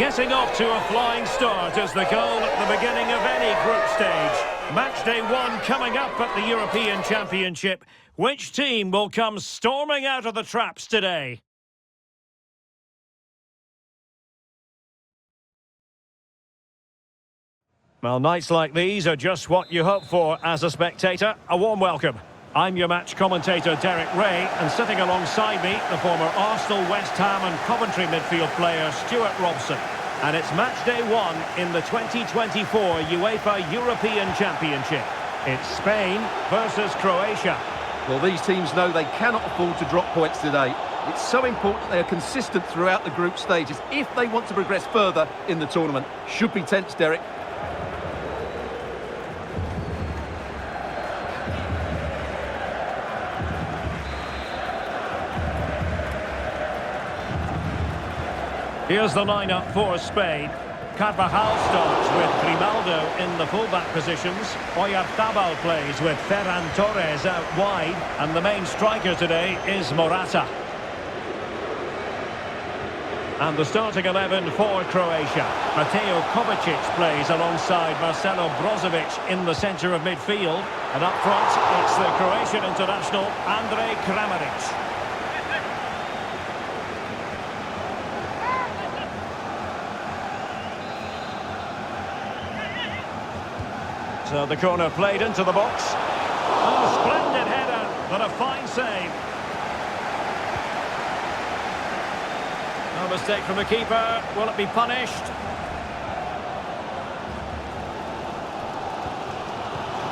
Getting off to a flying start is the goal at the beginning of any group stage. Match day 1 coming up at the European Championship. Which team will come storming out of the traps today? Well, nights like these are just what you hope for as a spectator. A warm welcome. I'm your match commentator, Derek Ray, and sitting alongside me, the former Arsenal, West Ham and Coventry midfield player, Stuart Robson. And it's match day 1 in the 2024 UEFA European Championship. It's Spain versus Croatia. Well, these teams know they cannot afford to drop points today. It's so important they are consistent throughout the group stages if they want to progress further in the tournament. Should be tense, Derek. Here's the lineup for Spain. Carvajal starts with Grimaldo in the fullback positions. Oyarzabal plays with Ferran Torres out wide. And the main striker today is Morata. And the starting 11 for Croatia. Mateo Kovacic plays alongside Marcelo Brozovic in the centre of midfield. And up front, it's the Croatian international Andrej Kramaric. So the corner played into the box. Oh, splendid header, but a fine save. No mistake from the keeper. Will it be punished?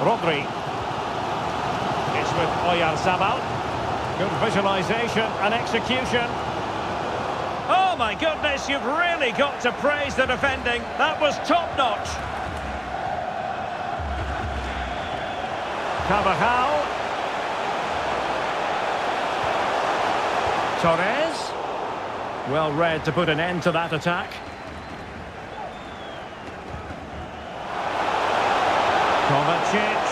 Rodri. It's with Oyarzabal. Good visualisation and execution. Oh my goodness, you've really got to praise the defending. That was top-notch. Carvajal. Torres. Well read to put an end to that attack. Kovacic.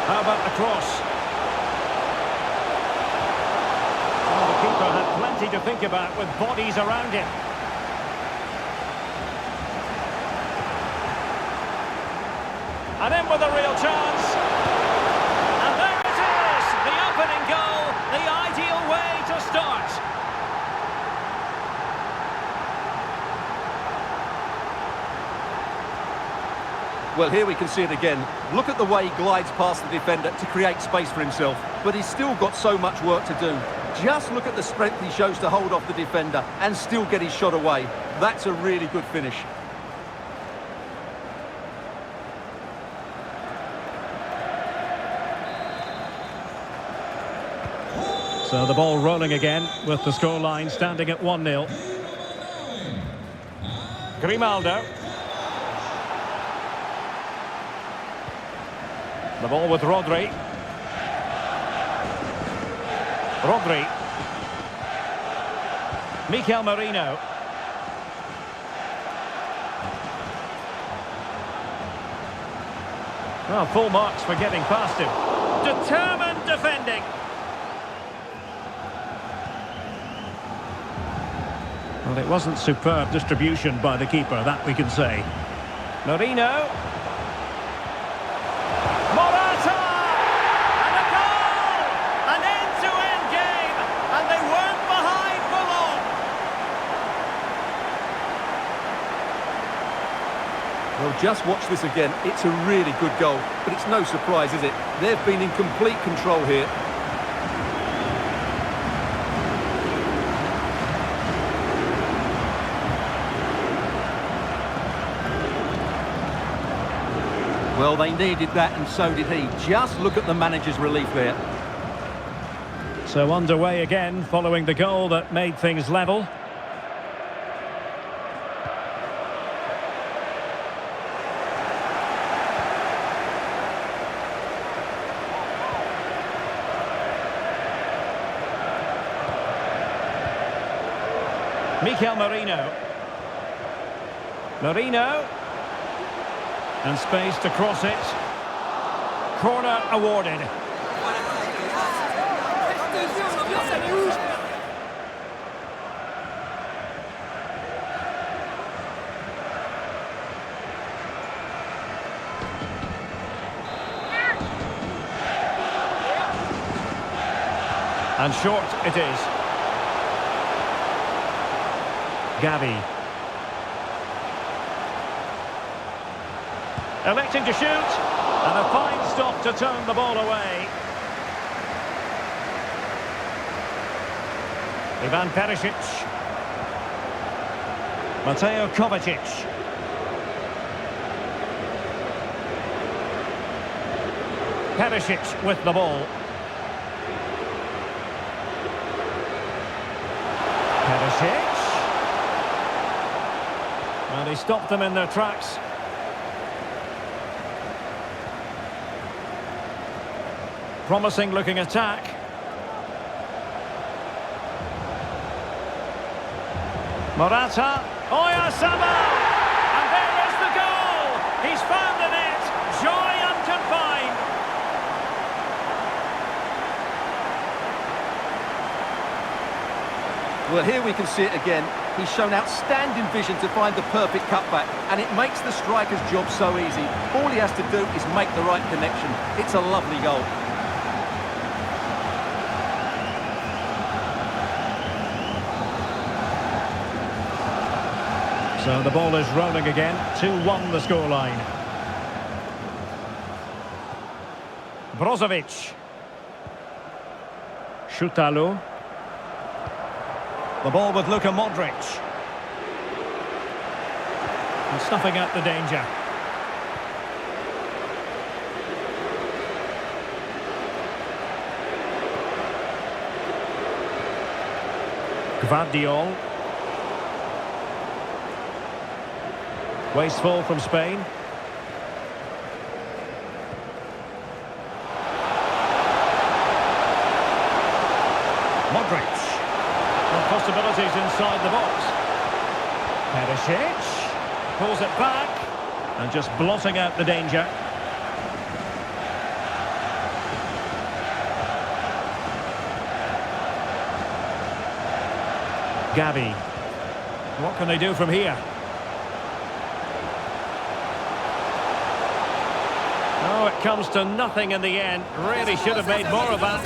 How about the cross? Well, the keeper had plenty to think about with bodies around him. And in with a real chance. And there it is! The opening goal, the ideal way to start. Well, here we can see it again. Look at the way he glides past the defender to create space for himself. But he's still got so much work to do. Just look at the strength he shows to hold off the defender and still get his shot away. That's a really good finish. So the ball rolling again with the scoreline standing at 1-0. Grimaldo. The ball with Rodri. Rodri. Mikel Merino. Well, full marks for getting past him. Determined defending. Well, it wasn't superb distribution by the keeper, that we can say. Merino. Morata! And a goal! An end-to-end game, and they weren't behind for long. Well, just watch this again. It's a really good goal, but it's no surprise, is it? They've been in complete control here. Well, they needed that, and so did he. Just look at the manager's relief there. So underway again, following the goal that made things level. Mikel Merino. Merino. And space to cross it. Corner awarded. And short it is. Gavi. Electing to shoot. And a fine stop to turn the ball away. Ivan Perisic. Mateo Kovacic. Perisic with the ball. Perisic. And he stopped them in their tracks. Promising looking attack. Morata. Oyarzabal! And there is the goal! He's found the net! Joy unconfined! Well, here we can see it again. He's shown outstanding vision to find the perfect cutback, and it makes the striker's job so easy. All he has to do is make the right connection. It's a lovely goal. So the ball is rolling again. 2-1 the scoreline. Brozovic. Shutalu. The ball with Luka Modric. And snuffing out the danger. Gvardiol. Wasteful from Spain. Modric. And possibilities inside the box. Perisic. Pulls it back. And just blotting out the danger. Gavi. What can they do from here? Oh, it comes to nothing in the end. Really should have made more of that.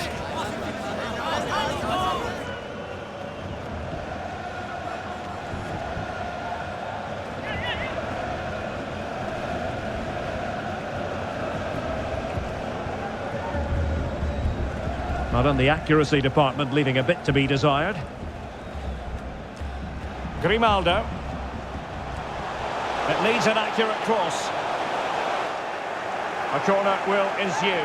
Not in the accuracy department, leaving a bit to be desired. Grimaldo. It needs an accurate cross. A corner will ensue.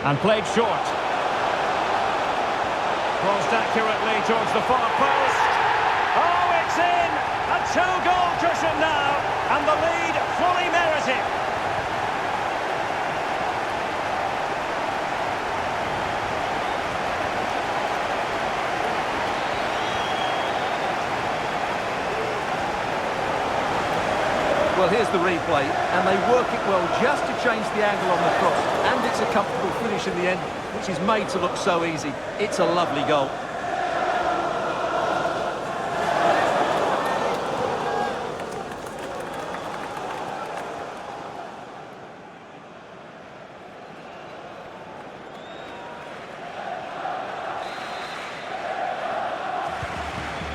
And played short. Crossed accurately towards the far post. Oh, it's in! A two-goal cushion now, and the lead fully merited. Well, here's the replay, and they work it well just to change the angle on the cross. And it's a comfortable finish in the end, which is made to look so easy. It's a lovely goal.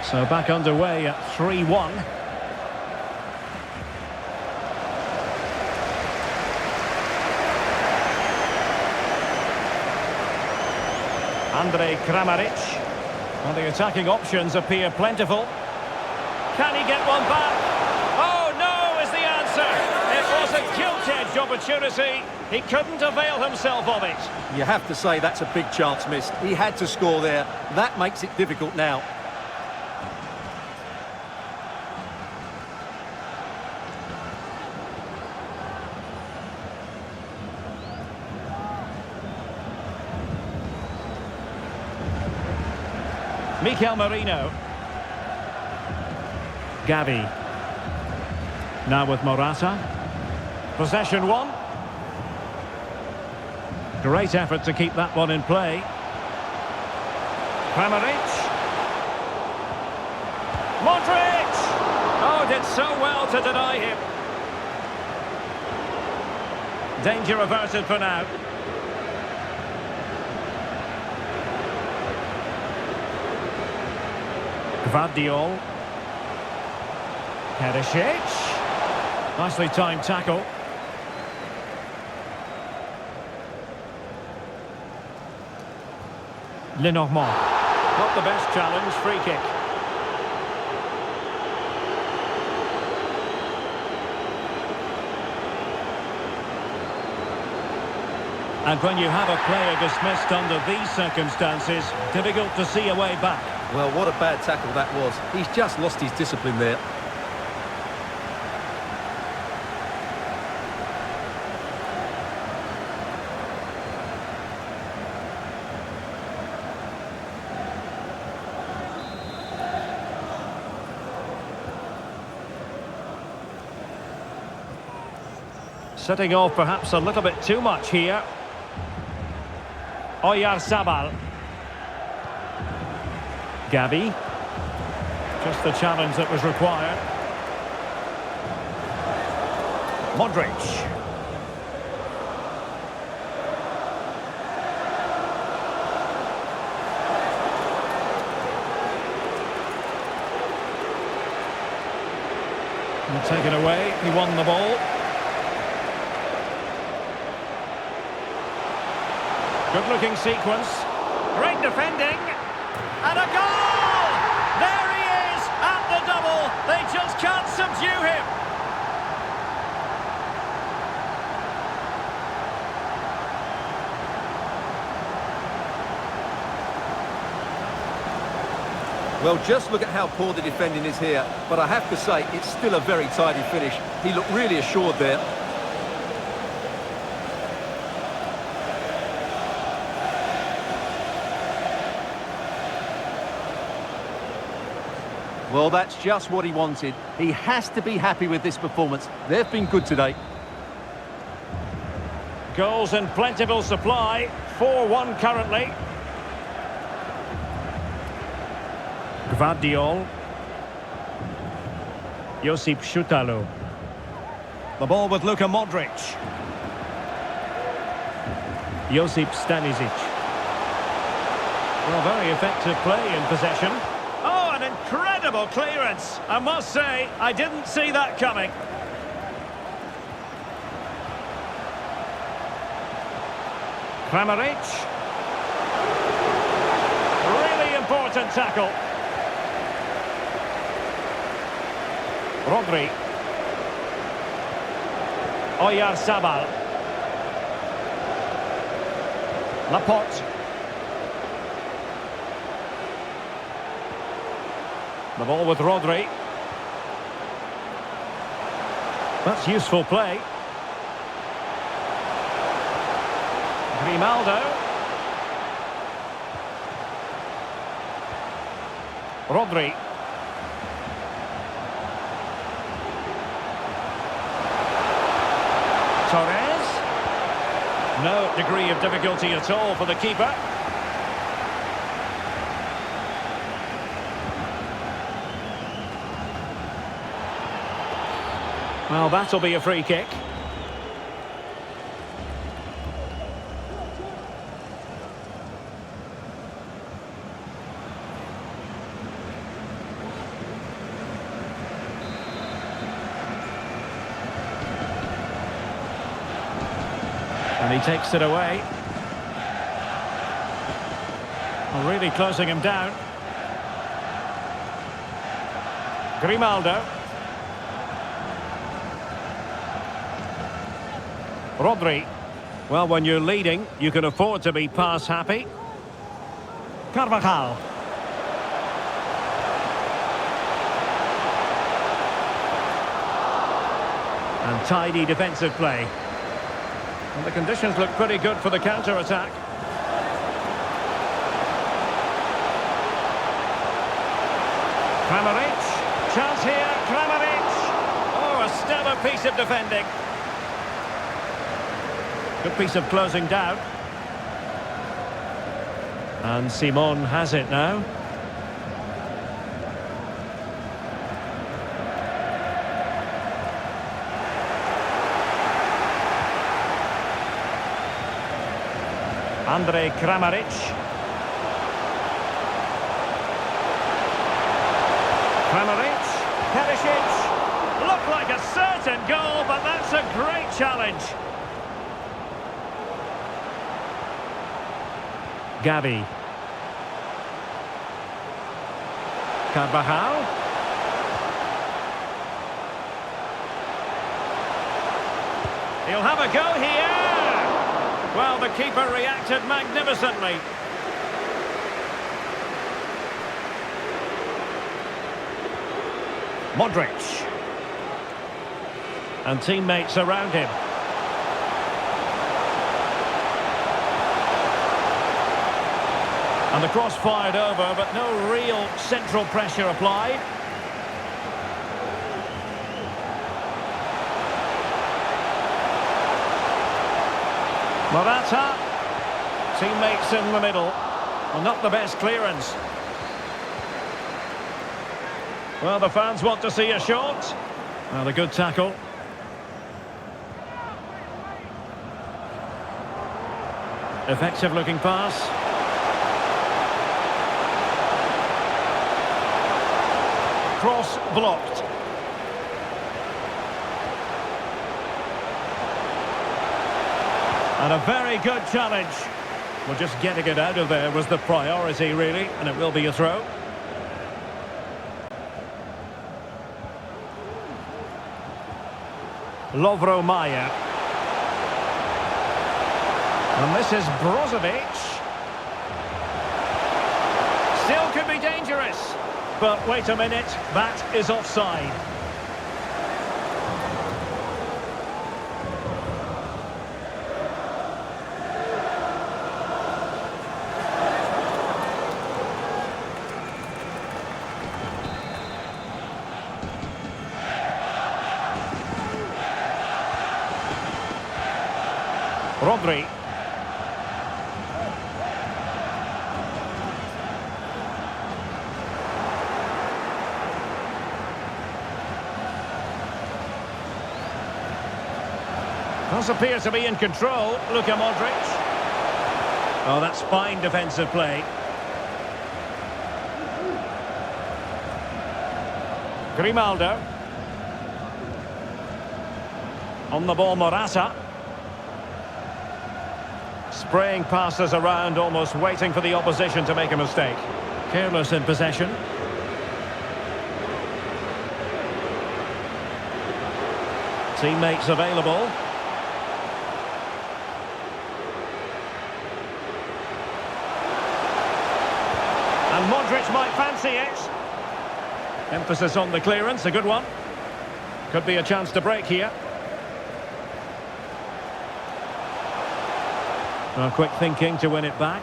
So back underway at 3-1. Andrej Kramaric. And the attacking options appear plentiful. Can he get one back? Oh, no is the answer. It was a gilt-edged opportunity. He couldn't avail himself of it. You have to say that's a big chance missed. He had to score there. That makes it difficult now. Mikel Merino. Gavi. Now with Morata. Possession one. Great effort to keep that one in play. Kramaric. Modric! Oh, did so well to deny him. Danger averted for now. Gvardiol. Perisic. Nicely timed tackle. Lenormand. Not the best challenge, free kick. And when you have a player dismissed under these circumstances, difficult to see a way back. Well, what a bad tackle that was. He's just lost his discipline there. Setting off perhaps a little bit too much here. Oyarzabal. Gavi. Just the challenge that was required. Modric. And taken away, he won the ball. Good-looking sequence. Great defending. And a goal! There he is at the double. They just can't subdue him. Well, just look at how poor the defending is here. But I have to say, it's still a very tidy finish. He looked really assured there. Well, that's just what he wanted. He has to be happy with this performance. They've been good today. Goals in plentiful supply. 4-1 currently. Gvardiol. Josip Šutalo. The ball with Luka Modric. Josip Stanisic. Well, very effective play in possession. Oh, an incredible clearance. I must say, I didn't see that coming. Kramaric. Really important tackle. Rodri. Oyarzabal. Laporte. The ball with Rodri. That's useful play. Grimaldo. Rodri. Torres. No degree of difficulty at all for the keeper. Well, that'll be a free kick. And he takes it away. Really closing him down. Grimaldo. Rodri. Well, when you're leading, you can afford to be pass happy. Carvajal. And tidy defensive play. And the conditions look pretty good for the counter-attack. Kramaric. Chance here, Kramaric. Oh, a stellar piece of defending. Good piece of closing down. And Simon has it now. Andrej Kramaric. Kramaric. Perisic. Looked like a certain goal, but that's a great challenge. Gavi. Carvajal. He'll have a go here. Well, the keeper reacted magnificently. Modric. And teammates around him. And the cross fired over, but no real central pressure applied. Morata. Teammates in the middle. Well, not the best clearance. Well, the fans want to see a shot. Well, a good tackle. Effective looking pass. Cross blocked. And a very good challenge. Well, just getting it out of there was the priority, really, and it will be a throw. Lovro Mayer. And this is Brozovic. Still could be dangerous. But wait a minute, that is offside. Rodri. Does appear to be in control. Luka Modric. Oh, that's fine defensive play. Grimaldo. On the ball, Morata. Spraying passes around, almost waiting for the opposition to make a mistake. Careless in possession. Teammates available. And Modric might fancy it. Emphasis on the clearance, a good one. Could be a chance to break here. Well, quick thinking to win it back.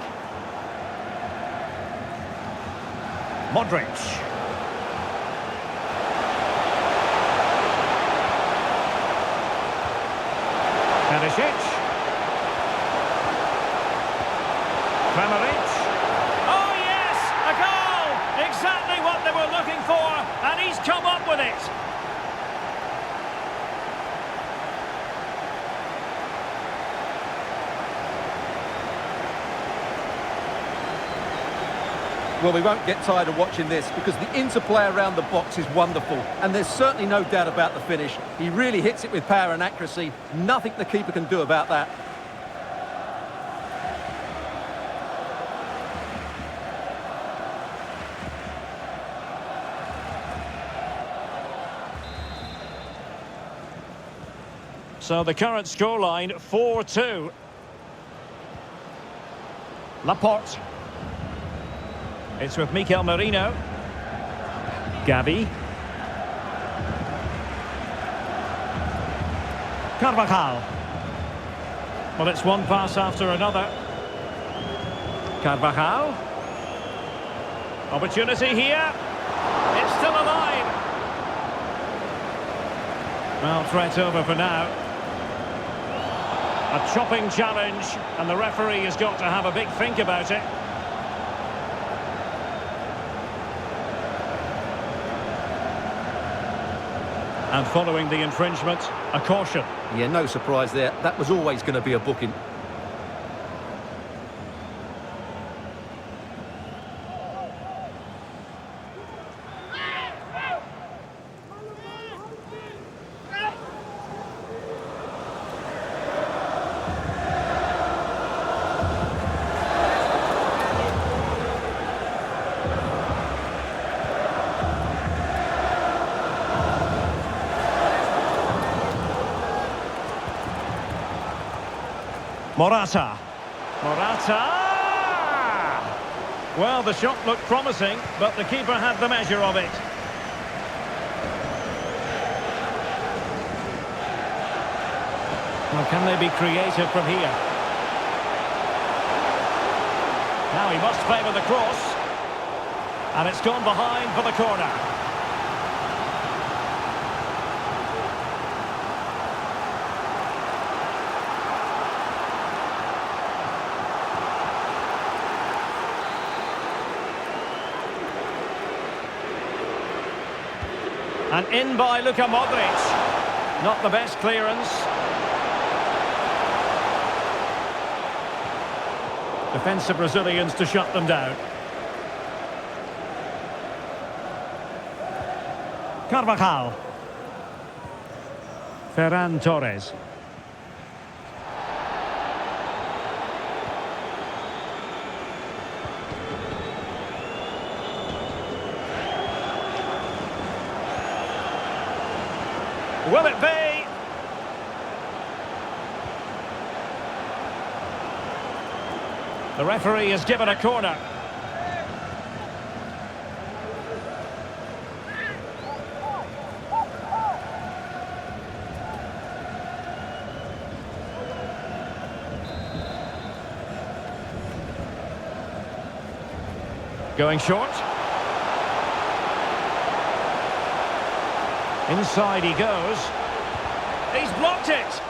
Modric. Perisic. Kramaric. Oh yes, a goal! Exactly what they were looking for, and he's come up with it. Well, we won't get tired of watching this because the interplay around the box is wonderful. And there's certainly no doubt about the finish. He really hits it with power and accuracy. Nothing the keeper can do about that. So the current scoreline, 4-2. Laporte. It's with Mikel Merino. Gavi. Carvajal. Well, it's one pass after another. Carvajal. Opportunity here. It's still alive. Well, threat over for now. A chopping challenge, and the referee has got to have a big think about it. And following the infringement, a caution. Yeah, no surprise there. That was always going to be a booking. Morata. Morata! Well, the shot looked promising, but the keeper had the measure of it. Well, can they be creative from here? Now he must favour the cross. And it's gone behind for the corner. And in by Luka Modric. Not the best clearance. Defensive Brazilians to shut them down. Carvajal. Ferran Torres. Will it be? The referee has given a corner. Going short. Inside he goes. He's blocked it.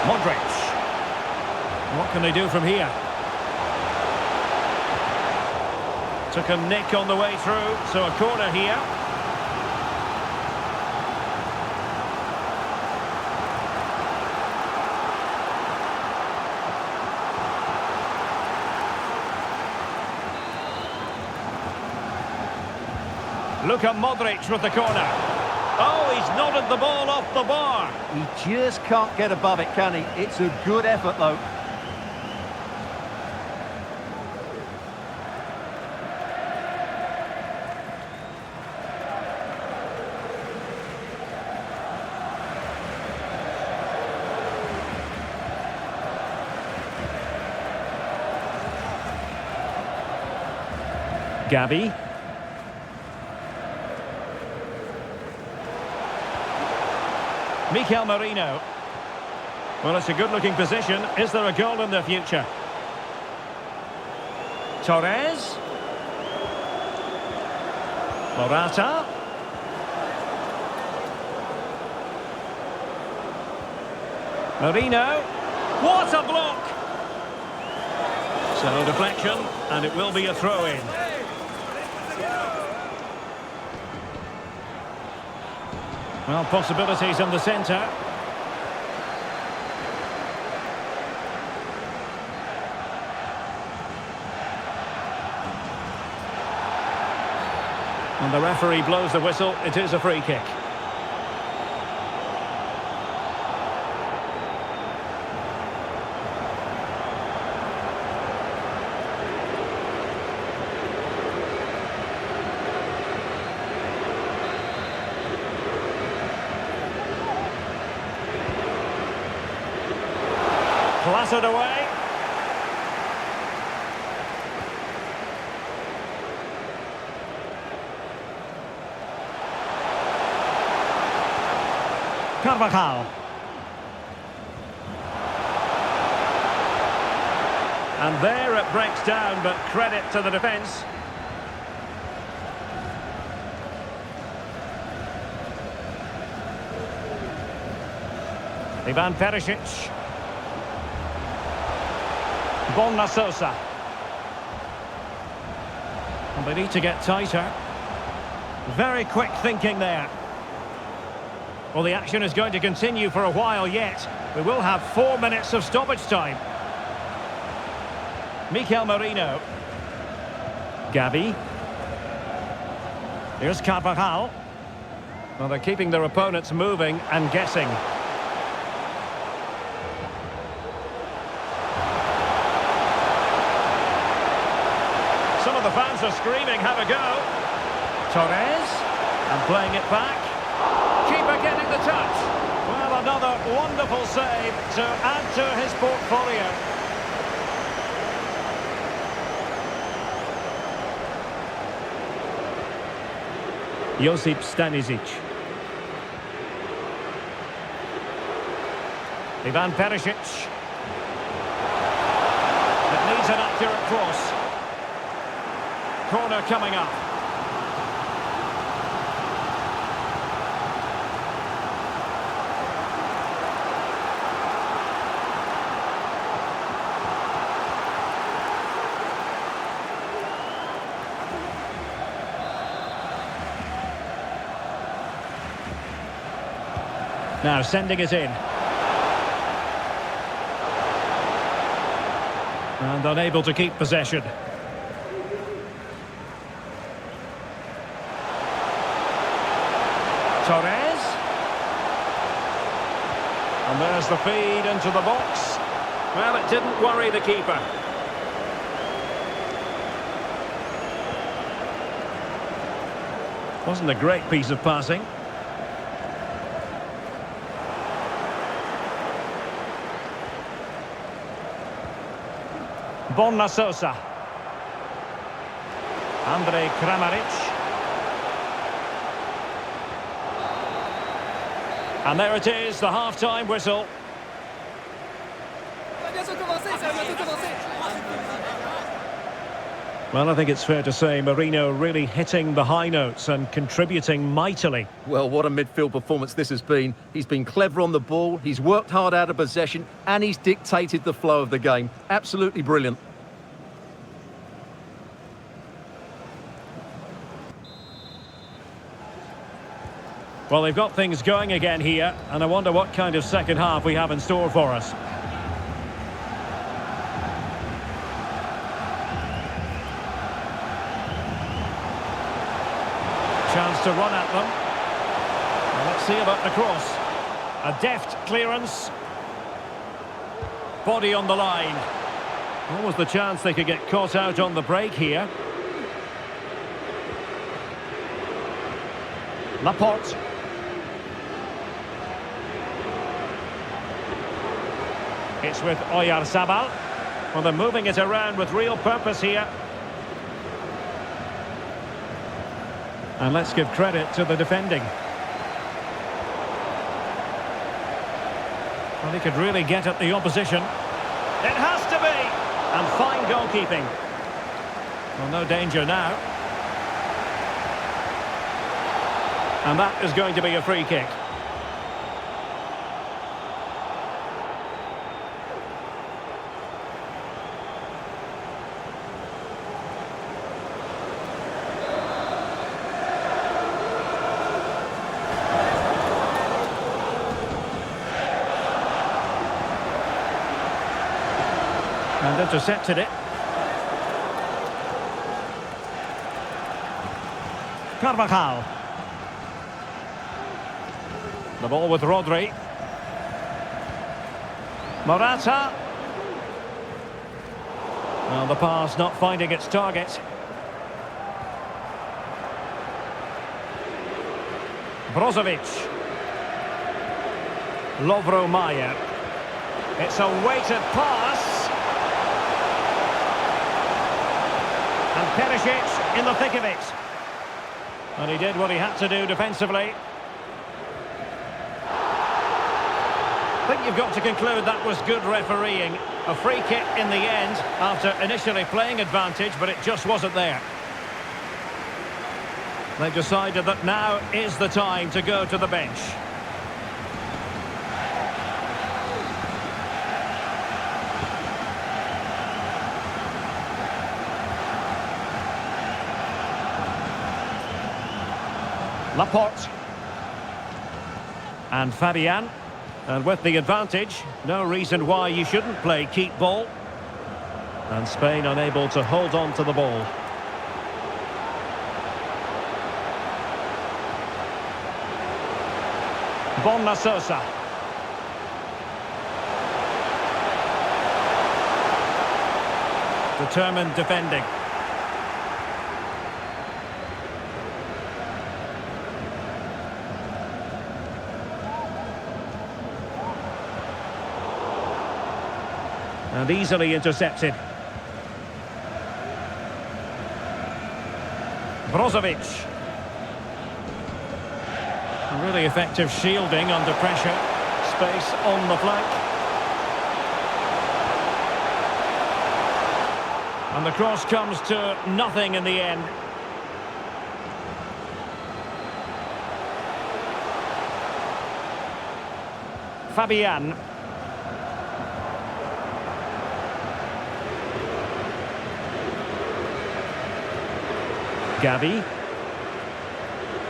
Modric. What can they do from here? Took a nick on the way through, so a corner here. Luka Modric with the corner. Oh, he's nodded the ball off the bar. He just can't get above it, can he? It's a good effort, though. Gavi. Mikel Merino. Well, it's a good-looking position. Is there a goal in the future? Torres. Morata. Merino. What a block! So, deflection, and it will be a throw-in. Well, possibilities in the centre. And the referee blows the whistle. It is a free kick. Clattered away. Carvajal. And there it breaks down, but credit to the defence. Ivan Perisic. Sosa. And they need to get tighter. Very quick thinking there. Well, the action is going to continue for a while yet. We will have 4 minutes of stoppage time. Mikel Merino. Gabi. Here's Carvajal. Well, they're keeping their opponents moving and guessing. Some of the fans are screaming, have a go. Torres. And playing it back. Keeper getting the touch. Well, another wonderful save to add to his portfolio. Josip Stanisic. Ivan Perisic. It needs an accurate cross. Corner coming up. Now sending it in. And unable to keep possession. Torres. And there's the feed into the box. Well, it didn't worry the keeper. Wasn't a great piece of passing. Sosa. Andrej Kramaric. And there it is, the half-time whistle. Well, I think it's fair to say Merino really hitting the high notes and contributing mightily. Well, what a midfield performance this has been. He's been clever on the ball, he's worked hard out of possession, and he's dictated the flow of the game. Absolutely brilliant. Well, they've got things going again here, and I wonder what kind of second half we have in store for us. Chance to run at them. Well, let's see about the cross. A deft clearance. Body on the line. What was the chance they could get caught out on the break here? Laporte. It's with Oyarzabal. Well, they're moving it around with real purpose here. And let's give credit to the defending. Well, he could really get at the opposition. It has to be! And fine goalkeeping. Well, no danger now. And that is going to be a free kick. And intercepted it. Carvajal. The ball with Rodri. Morata. Well, the pass not finding its target. Brozovic. Lovro Mayer. It's a weighted pass. And Perisic in the thick of it. And he did what he had to do defensively. I think you've got to conclude that was good refereeing. A free kick in the end after initially playing advantage, but it just wasn't there. They've decided that now is the time to go to the bench. Laporte. And Fabian. And with the advantage, no reason why you shouldn't play keep ball. And Spain unable to hold on to the ball. Sosa. Determined defending. And easily intercepted. Brozovic. Really effective shielding under pressure. Space on the flank. And the cross comes to nothing in the end. Fabian. Gavi.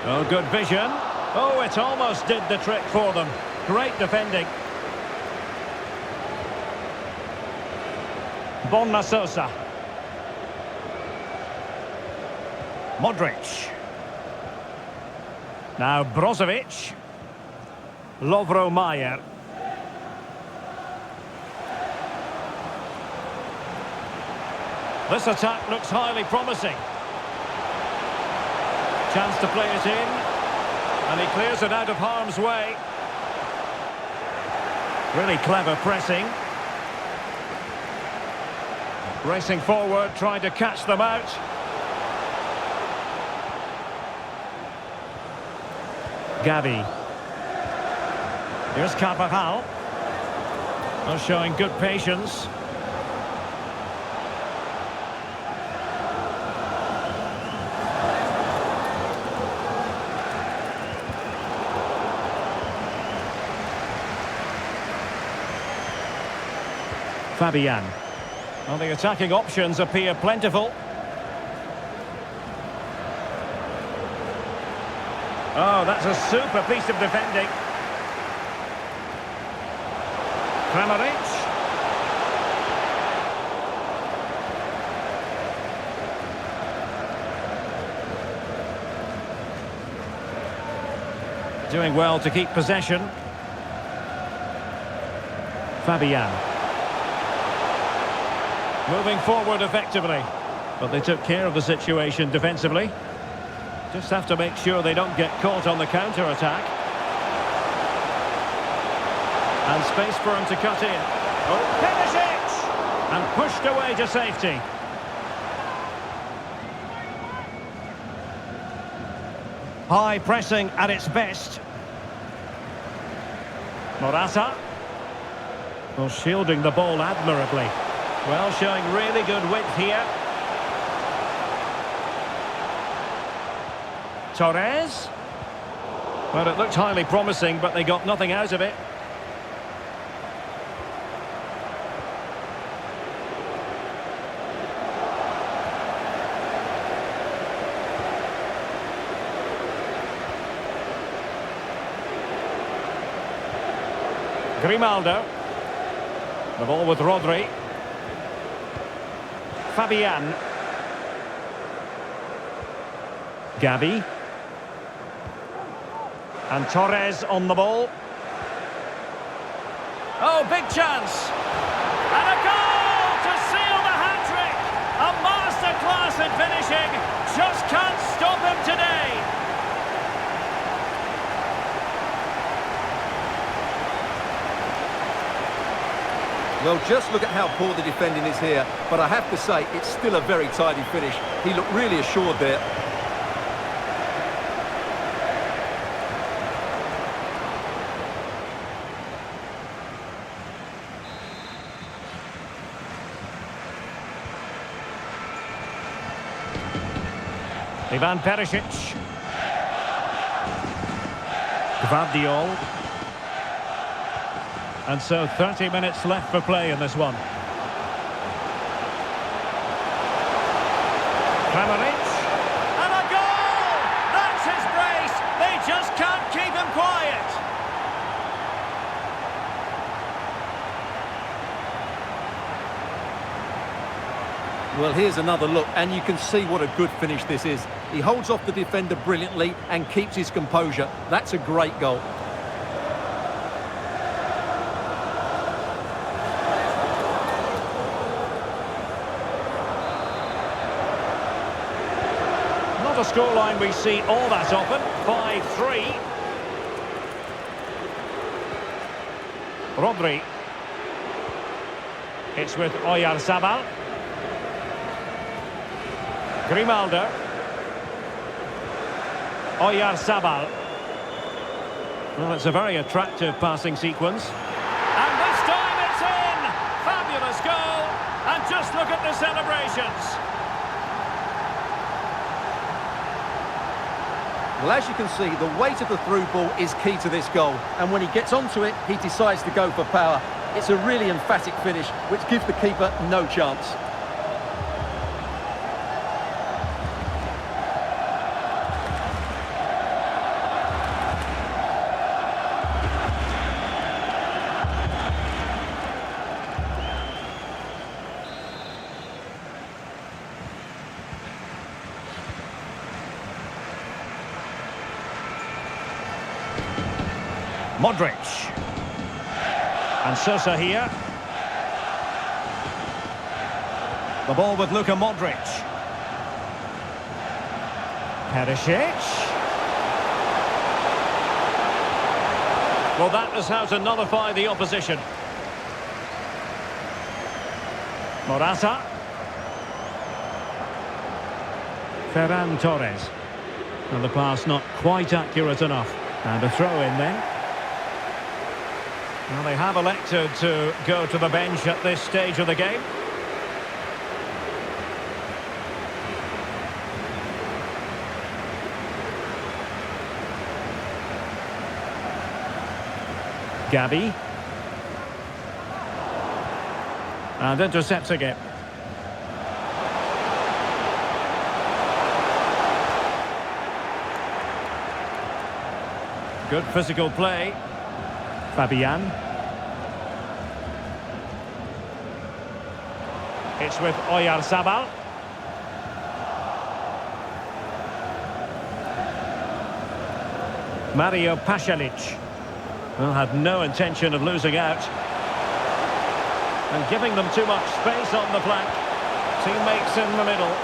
Oh, good vision. Oh, it almost did the trick for them. Great defending. Sosa. Modric. Now Brozovic. Lovro Mayer. This attack looks highly promising. Chance to play it in. And he clears it out of harm's way. Really clever pressing. Racing forward, trying to catch them out. Gavi. Here's Carvajal. Oh, showing good patience. Fabian. Well, the attacking options appear plentiful. Oh, that's a super piece of defending. Kramaric. Doing well to keep possession. Fabian. Moving forward effectively. But they took care of the situation defensively. Just have to make sure they don't get caught on the counter-attack. And space for him to cut in. Oh, Perisic! And pushed away to safety. High pressing at its best. Morata. Well, shielding the ball admirably. Well, showing really good width here. Torres. Well, it looked highly promising, but they got nothing out of it. Grimaldo. The ball with Rodri. Fabian. Gavi. And Torres on the ball. Oh, big chance. And a goal to seal the hat-trick. A masterclass in finishing. Just can't stop him today. Well, just look at how poor the defending is here. But I have to say, it's still a very tidy finish. He looked really assured there. Ivan Perisic. Gvardiol. And so 30 minutes left for play in this one. Kramaric. And a goal! That's his brace! Well, here's another look, and you can see what a good finish this is. He holds off the defender brilliantly and keeps his composure. That's a great goal. Not a scoreline we see all that often. 5-3. Rodri. It's with Oyarzabal. Grimaldo. Oyarzabal. Well, it's a very attractive passing sequence. And this time it's in! Fabulous goal! And just look at the celebrations. Well, as you can see, the weight of the through ball is key to this goal. And when he gets onto it, he decides to go for power. It's a really emphatic finish, which gives the keeper no chance. Modric. And Sosa here. The ball with Luka Modric. Perisic. Well, that is how to nullify the opposition. Morata. Ferran Torres. And the pass not quite accurate enough. And a throw in then. Well, they have elected to go to the bench at this stage of the game. Gabi. And intercepting it. Good physical play. Fabian. It's with Oyarzabal. Mario Pasalic. Well, had no intention of losing out. And giving them too much space on the flank. Teammates in the middle.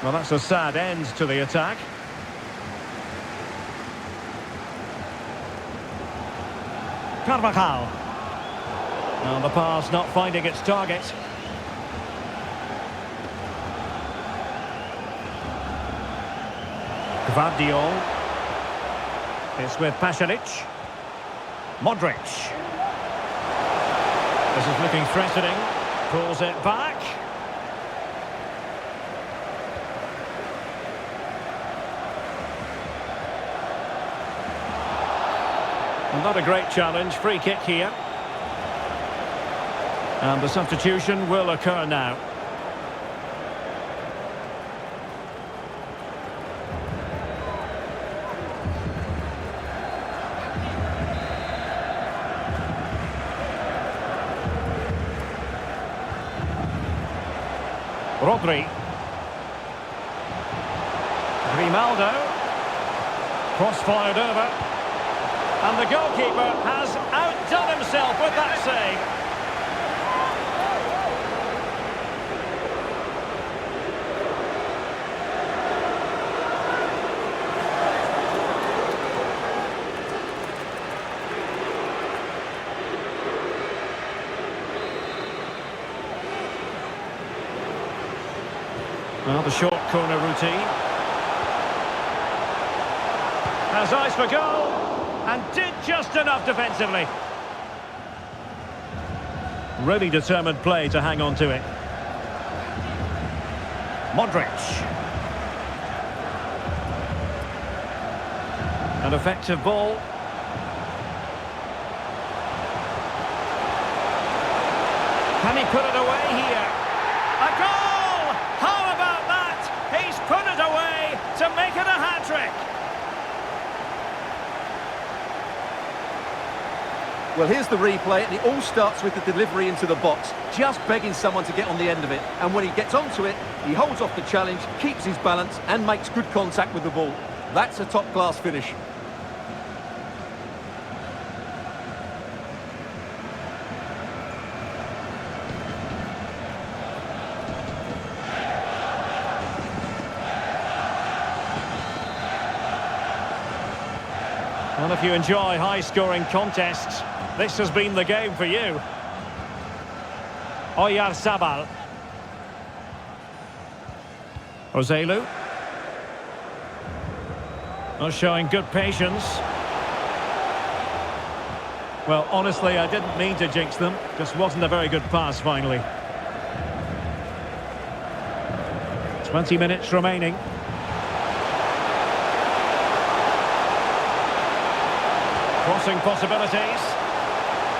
Well, that's a sad end to the attack. Carvajal. And the pass not finding its target. Gvardiol. It's with Pasalic. Modric. This is looking threatening. Pulls it back. Not a great challenge. Free kick here. And the substitution will occur now. Rodri. Grimaldo. Cross-fired over. And the goalkeeper has outdone himself with that save. Well, the short corner routine. Has eyes for goal. And did just enough defensively. Really determined play to hang on to it. Modric. An effective ball. Can he put it away here? A goal! How about that? He's put it away to make it a hat-trick. Well, here's the replay, and it all starts with the delivery into the box, just begging someone to get on the end of it. And when he gets onto it, he holds off the challenge, keeps his balance, and makes good contact with the ball. That's a top-class finish. Well, if you enjoy high-scoring contests, this has been the game for you. Oyarzabal. Ozelu. Not showing good patience. Well, honestly, I didn't mean to jinx them. Just wasn't a very good pass, finally. 20 minutes remaining. Crossing possibilities.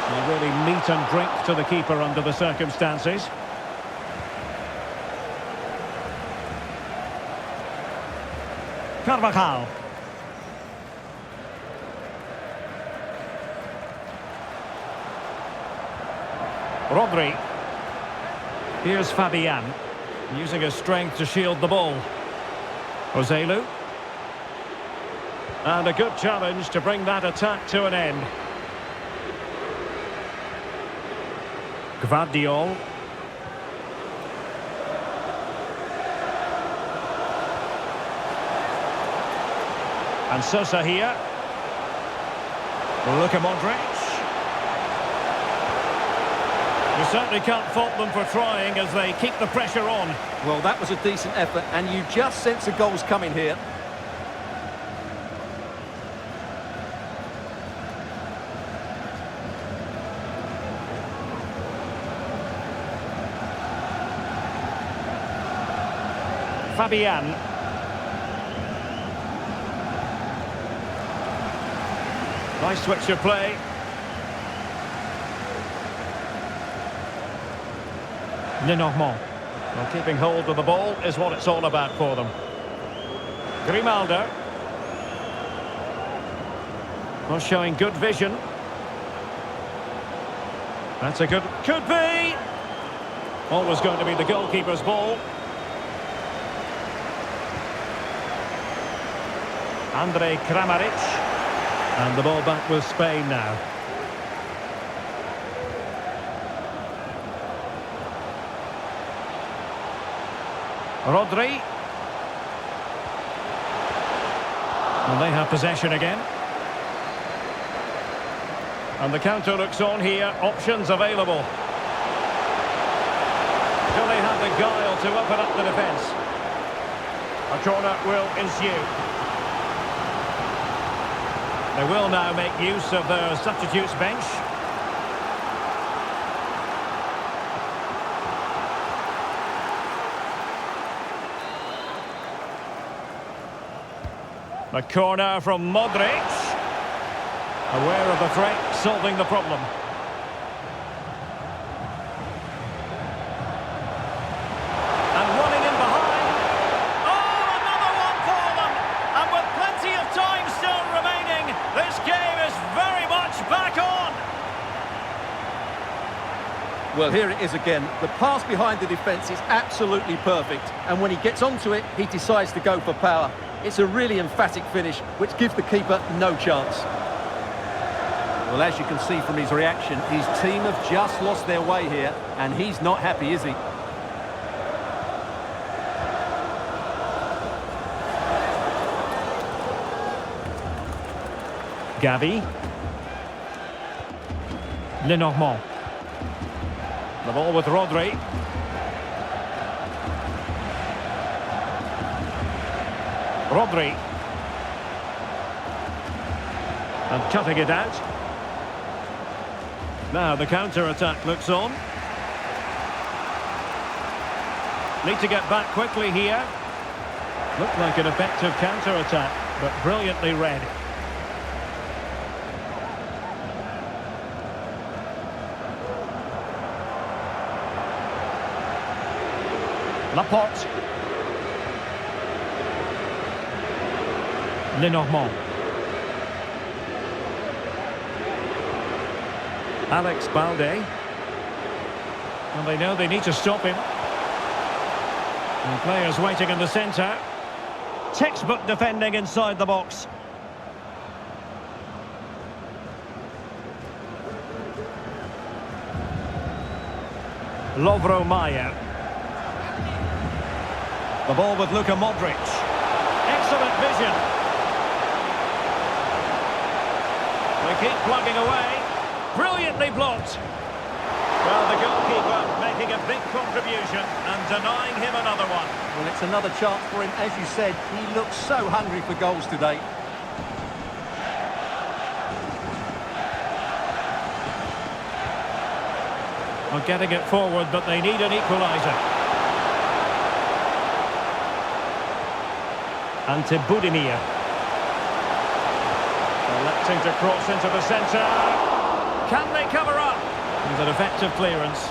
They really meat and drink to the keeper under the circumstances. Carvajal. Rodri. Here's Fabian, using his strength to shield the ball. Ozelu. And a good challenge to bring that attack to an end. Gvardiol. And Sosa here. Luka Modric. You certainly can't fault them for trying as they keep the pressure on. Well, that was a decent effort, and you just sense a goal's coming here. Fabian. Nice switch of play. Lenormand. Well, keeping hold of the ball is what it's all about for them. Grimaldo. Well, showing good vision. That's a good... Could be! Always going to be the goalkeeper's ball. Andrej Kramaric. And the ball back with Spain now. Rodri. And they have possession again. And the counter looks on here. Options available. Do they have the guile to open up the defence? A corner will ensue. They will now make use of their substitutes bench. The corner from Modric. Aware of the threat, solving the problem. And running in behind. Oh, another one for them! And with plenty of time still remaining, this game is very much back on! Well, here it is again. The pass behind the defence is absolutely perfect. And when he gets onto it, he decides to go for power. It's a really emphatic finish, which gives the keeper no chance. Well, as you can see from his reaction, his team have just lost their way here, and he's not happy, is he? Gavi. Lenormand. The ball with Rodri. Rodri. And cutting it out. Now the counter-attack looks on. Need to get back quickly here. Looked like an effective counter-attack, but brilliantly read. Laporte. Lenormand. Alex Balde. And they know they need to stop him. And players waiting in the centre. Textbook defending inside the box. Lovro Mayer. The ball with Luka Modric. Excellent vision. They keep plugging away. Brilliantly blocked. Well, the goalkeeper making a big contribution and denying him another one. Well, it's another chance for him. As you said, he looks so hungry for goals today. Well, getting it forward, but they need an equaliser. Ante Budimir. Electing to cross into the centre. Can they cover up? With an effective clearance.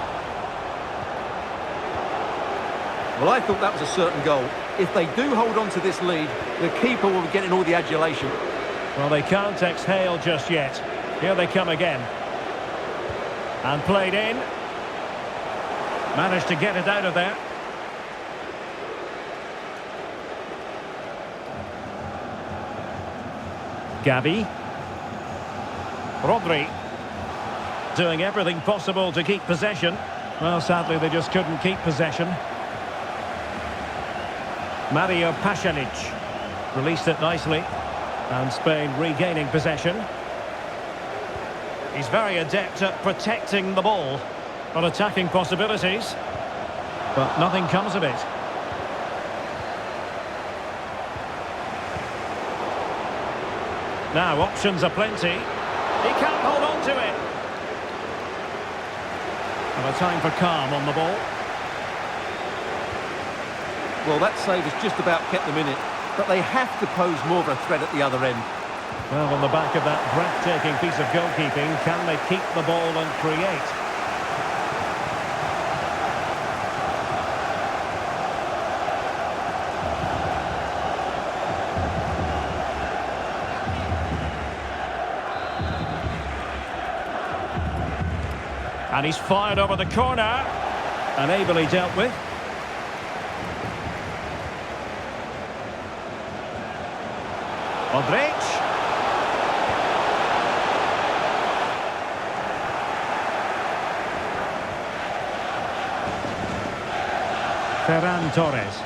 Well, I thought that was a certain goal. If they do hold on to this lead, the keeper will be getting all the adulation. Well, they can't exhale just yet. Here they come again. And played in. Managed to get it out of there. Gavi. Rodri. Doing everything possible to keep possession. Well, sadly, they just couldn't keep possession. Mario Pasalic released it nicely. And Spain regaining possession. He's very adept at protecting the ball. On attacking possibilities. But nothing comes of it. Now, options are plenty. He can't hold on to it. And a time for calm on the ball. Well, that save has just about kept them in it. But they have to pose more of a threat at the other end. Well, on the back of that breathtaking piece of goalkeeping, can they keep the ball and create? And he's fired over the corner. And ably dealt with. Modric. Ferran Torres.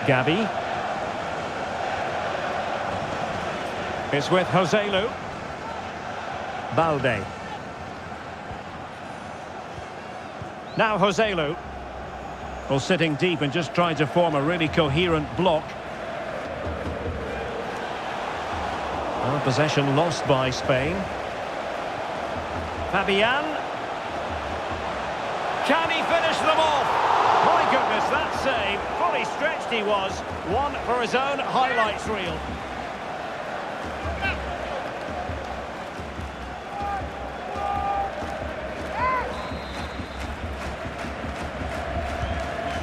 Gavi. It's with Joselu. Balde. Now Joselu. Well, sitting deep and just trying to form a really coherent block. Well, possession lost by Spain. Fabian. Can he finish them off? My goodness, that save. Fully stretched he was. One for his own highlights reel.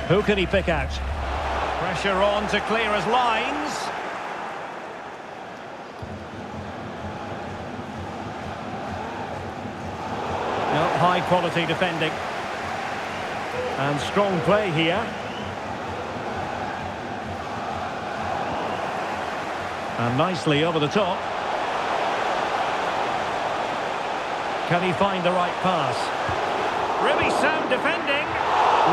Who can he pick out? Pressure on to clear his lines. No, high quality defending. And strong play here. And nicely over the top. Can he find the right pass? Really sound defending.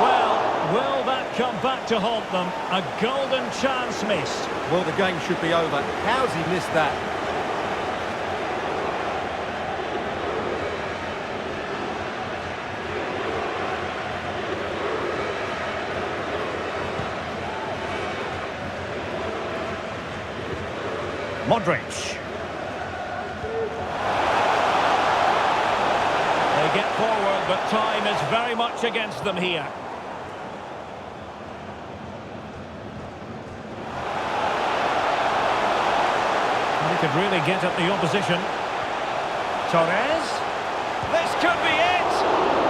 Well, will that come back to haunt them? A golden chance missed. Well, the game should be over. How's he missed that? Modric. They get forward, but time is very much against them here. He could really get at the opposition. Torres. This could be it!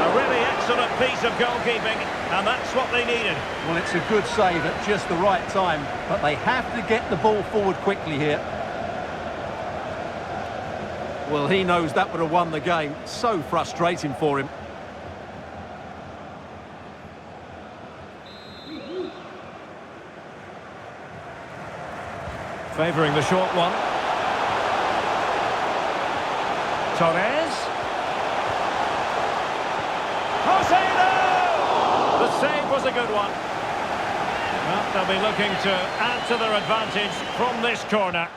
A really excellent piece of goalkeeping, and that's what they needed. Well, it's a good save at just the right time, but they have to get the ball forward quickly here. Well, he knows that would have won the game. So frustrating for him. Favouring the short one. Torres. Joselu! The save was a good one. Well, they'll be looking to add to their advantage from this corner.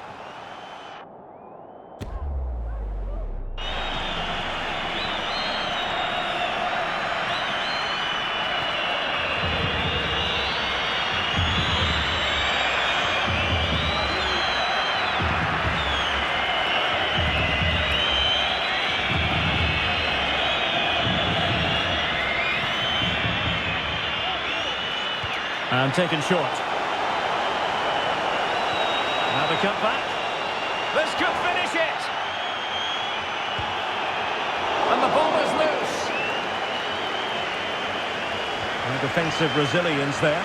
And taken short. Now the cut back. This could finish it. And the ball is loose. And defensive resilience there.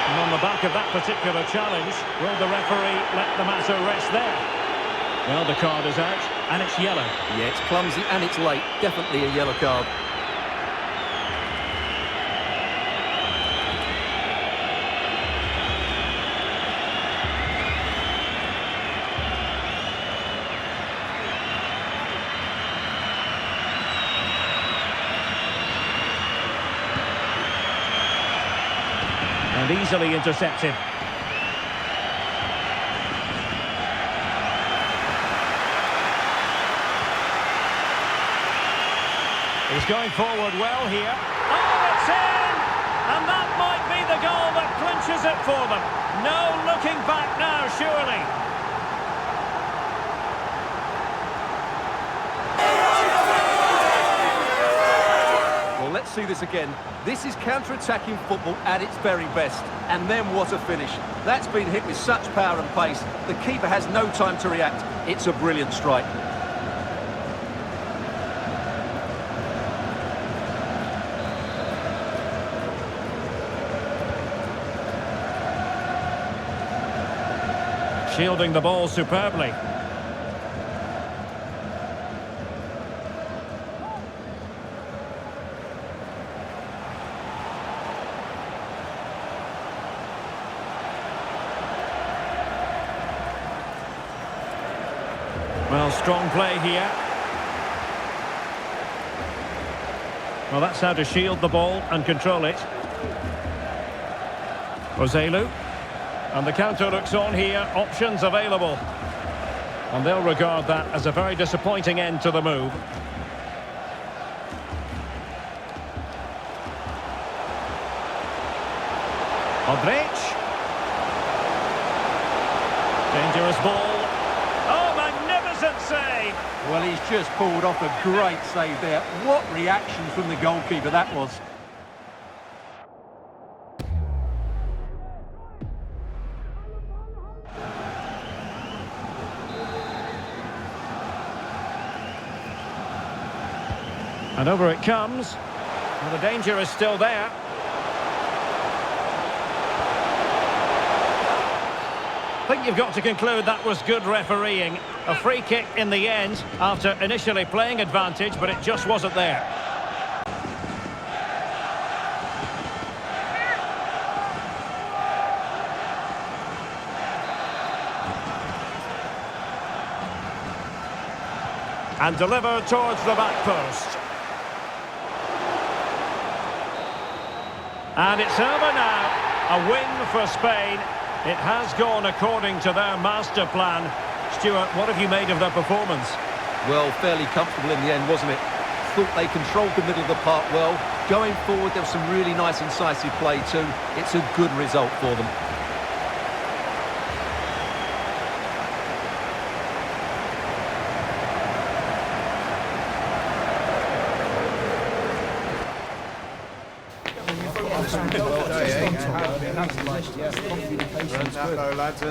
And on the back of that particular challenge, will the referee let the matter rest there? Well, the card is out, and it's yellow. Yeah, it's clumsy and it's late. Definitely a yellow card. And easily intercepted. He's going forward well here. Oh, it's in! And that might be the goal that clinches it for them. No looking back now, surely. Well, let's see this again. This is counter-attacking football at its very best. And then what a finish. That's been hit with such power and pace. The keeper has no time to react. It's a brilliant strike. Shielding the ball superbly. Well, strong play here. Well, that's how to shield the ball and control it. Joselu. And the counter looks on here. Options available. And they'll regard that as a very disappointing end to the move. Modric. Dangerous ball. Oh, magnificent save! Well, he's just pulled off a great save there. What reaction from the goalkeeper that was. And over it comes. Well, the danger is still there. I think you've got to conclude that was good refereeing. A free kick in the end after initially playing advantage, but it just wasn't there. And delivered towards the back post. And it's over now. A win for Spain. It has gone according to their master plan. Stuart, what have you made of their performance? Well, fairly comfortable in the end, wasn't it? Thought they controlled the middle of the park well. Going forward, there was some really nice incisive play too. It's a good result for them. Lads.